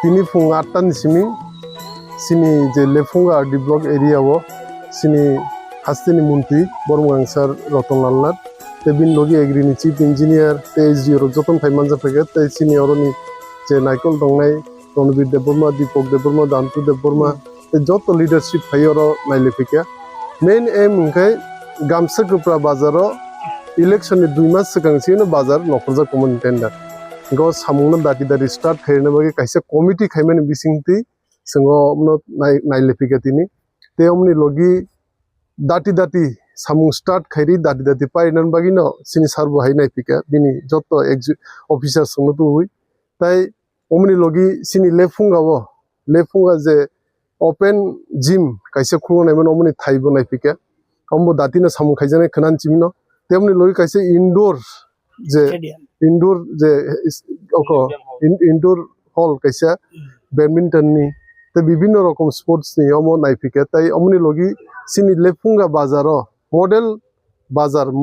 Tini funga atan sini sini je lefunga di blok area wo sini hastini munti bormugangsar rotonlalnar tebin logi agrini chief engineer SDO ro joton thaimanza pege te sini oroni je naikol dongnai Ronbir Deborma Dipok Deborma Dantu Deborma te joto leadership phayoro nailefika main aim unkai gamsa gupra bazaro election ni 2 mas sigang sino bazar nokorja common tender go samungna dati start khairna bagi kaisa committee khaimani bisingti singo mno nailefika tini te omni logi dati samung start khairi dati painan bagi no sini sarbo hainai pika bini joto officer sungno tu hui tai omni logi sini lefunga je open gym kaisa khungo naiman omni thaibo nai pika ombo datina samung khaijane khanan chimino temni logi kaisa indoor je indoor hall kaisa badminton ni te bibhinno rokom sports ni omo naipika tai omni logi sini lefunga bazaro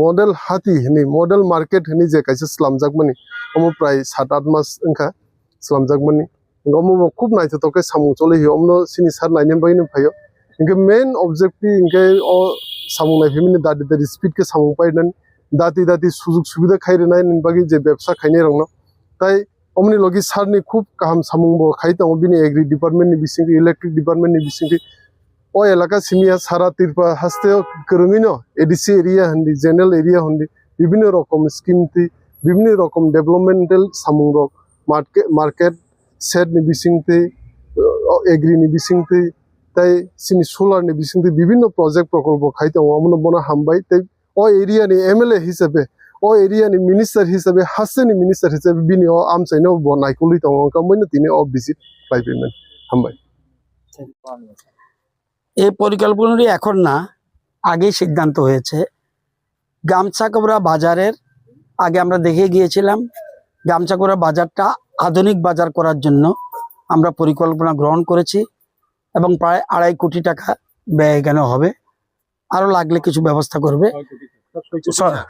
model hati ni model market ni je kaisa slamjakmani omo prai 7-8 mas engka slamjakmani omo khub naithotoke samung chole hi omno sini sar nainem bagini phayo inke main objective inke o samung naifimini dati speed ke samung painan dati sujug subida khairnai nin bagi je ব্যবসা khainai rongno tai omni logi sarni khub kaham samung bo khaita obini agri department ni bisingi electric department ni bisingi o elaka simia sara tirpa haste korungino ADC area handi general area handi bibhinno rokom scheme ti bibhinno rokom developmental samung rok market set ni bisingti agri ni bisingti tai sini solar ni bisingti bibhinno project prokolbo khaita omno bona hambai tai o area ni MLA hisabe o area ni minister hisabe haseni minister hisabe bini o amsaino bonai kuli tong kamoino tini o visit পাইবেন hambai এই পরিকল্পনাটি এখন না আগেই সিদ্ধান্ত হয়েছে গামছাকোবরা বাজারের আগে আমরা দেখে গিয়েছিলাম গামছাকোবরা বাজারটা আধুনিক বাজার করার জন্য আমরা পরিকল্পনা গ্রহণ করেছি এবং প্রায় 2.5 কোটি টাকা ব্যয় এখানে হবে আরো লাগলে কিছু ব্যবস্থা করবে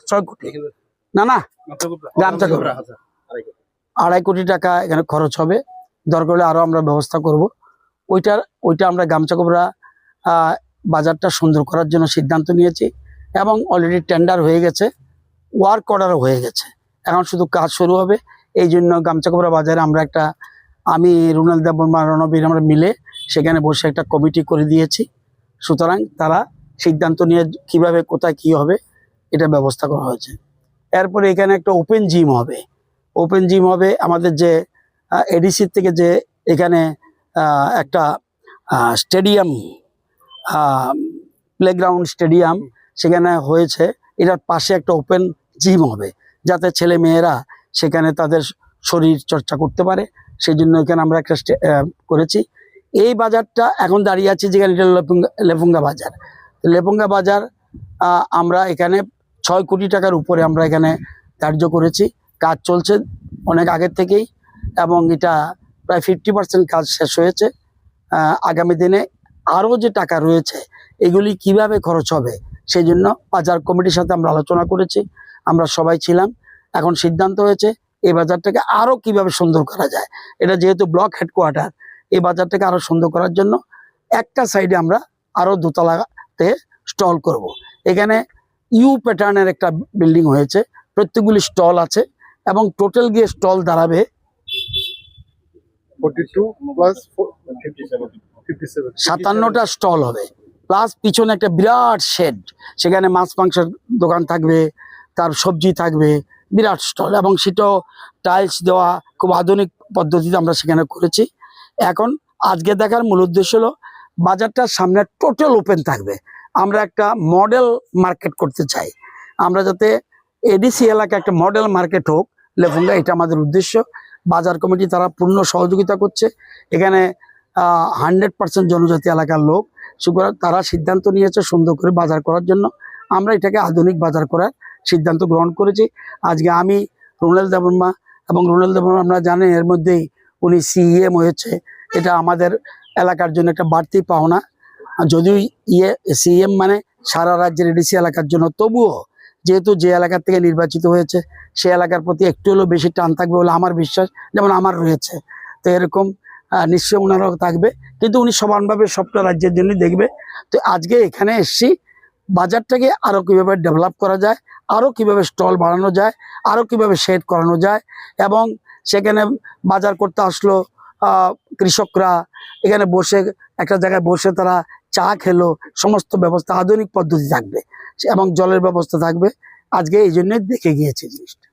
6 কোটি না গামছাকোবরা 2.5 কোটি টাকা এখানে খরচ হবে দরকার হলে আরো আমরা ব্যবস্থা করব ওইটা আমরা গামছাকোবরা বাজারটা সুন্দর করার জন্য সিদ্ধান্ত নিয়েছি এবং অলরেডি টেন্ডার হয়ে গেছে ওয়ার্ক অর্ডারও হয়ে গেছে এখন শুধু কাজ শুরু হবে এই জন্য গামছাকোবরা বাজারে আমরা আমি রুনাল দেববর্মা রণবীর আমরা মিলে সেখানে বসে একটা কমিটি করে দিয়েছি সুতরাং তারা সিদ্ধান্ত নিয়ে কিভাবে কোথায় কি হবে এটা ব্যবস্থা করা হয়েছে এরপরে এখানে একটা ওপেন জিম হবে আমাদের যে এডিসি থেকে যে এখানে একটা স্টেডিয়াম প্লেগ্রাউন্ড স্টেডিয়াম সেখানে হয়েছে এটার পাশে একটা ওপেন জিম হবে যাতে ছেলে মেয়েরা সেখানে তাদের শরীর চর্চা করতে পারে, সেই জন্য এখানে আমরা একটা করেছি। এই বাজারটা এখন দাঁড়িয়ে আছে যেখানে এটা লেফুঙ্গা বাজার। লেফুঙ্গা বাজার আমরা এখানে 6 কোটি টাকার উপরে আমরা এখানে ধার্য করেছি। কাজ চলছে অনেক আগের থেকেই এবং এটা প্রায় 50% কাজ শেষ হয়েছে। আগামী দিনে আরও যে টাকা রয়েছে এগুলি কিভাবে খরচ হবে সেই জন্য বাজার কমিটির সাথে আমরা আলোচনা করেছি, আমরা সবাই ছিলাম। এখন সিদ্ধান্ত হয়েছে এই বাজারটাকে আরও কিভাবে সুন্দর করা যায়। এটা যেহেতু ব্লক হেডকোয়ার্টার, এই বাজারটাকে আরও সুন্দর করার জন্য একটা সাইডে আমরা আরও দোতলাতে স্টল করব। এখানে ইউ প্যাটার্নের একটা বিল্ডিং হয়েছে, প্রত্যেকগুলি স্টল আছে এবং টোটাল গিয়ে স্টল দাঁড়াবে 42 প্লাস 57 57টা স্টল হবে, প্লাস পিছনে একটা বিরাট শেড, সেখানে মাছ মাংসের দোকান থাকবে, তার সবজি থাকবে, বিরাট স্টল এবং সেটাও টাইলস দেওয়া খুব আধুনিক পদ্ধতিতে আমরা সেখানে করেছি। এখন আজকে দেখার মূল উদ্দেশ্য হলো বাজারটার সামনে টোটাল ওপেন থাকবে। আমরা একটা মডেল মার্কেট করতে চাই, আমরা যাতে এডিসি এলাকা একটা মডেল মার্কেট হোক লেফুঙ্গা, এটা আমাদের উদ্দেশ্য। বাজার কমিটি তারা পূর্ণ সহযোগিতা করছে। এখানে 100% জনজাতি এলাকার লোক, সুতরাং তারা সিদ্ধান্ত নিয়েছে সুন্দর করে বাজার করার জন্য। আমরা এটাকে আধুনিক বাজার করার সিদ্ধান্ত গ্রহণ করেছি। আজকে আমি রুনেল দেববর্মা, এবং রুনেল দেববর্মা আপনারা জানেন এর মধ্যেই উনি সিএম হয়েছে, এটা আমাদের এলাকার জন্য একটা বাড়তি পাওনা। যদিও সিএম মানে সারা রাজ্যের এডিসি এলাকার জন্য, তবুও যেহেতু যে এলাকার থেকে নির্বাচিত হয়েছে সে এলাকার প্রতি একটু হলেও বেশি টান থাকবে বলে আমার বিশ্বাস, যেমন আমার রয়েছে। তো এরকম নিশ্চয়ই ওনারাও থাকবে, কিন্তু উনি সমানভাবে সবটা রাজ্যের জন্য দেখবে। তো আজকে এখানে এসছি বাজারটাকে আরও কীভাবে ডেভেলপ করা যায়, আরও কীভাবে স্টল বাড়ানো যায়, আরও কীভাবে শেড করানো যায়, এবং সেখানে বাজার করতে আসলো কৃষকরা এখানে বসে একটা জায়গায় বসে তারা চা খেলো, সমস্ত ব্যবস্থা আধুনিক পদ্ধতি থাকবে এবং জলের ব্যবস্থা থাকবে। আজকে এই জন্যই দেখে গিয়েছে জিনিসটা।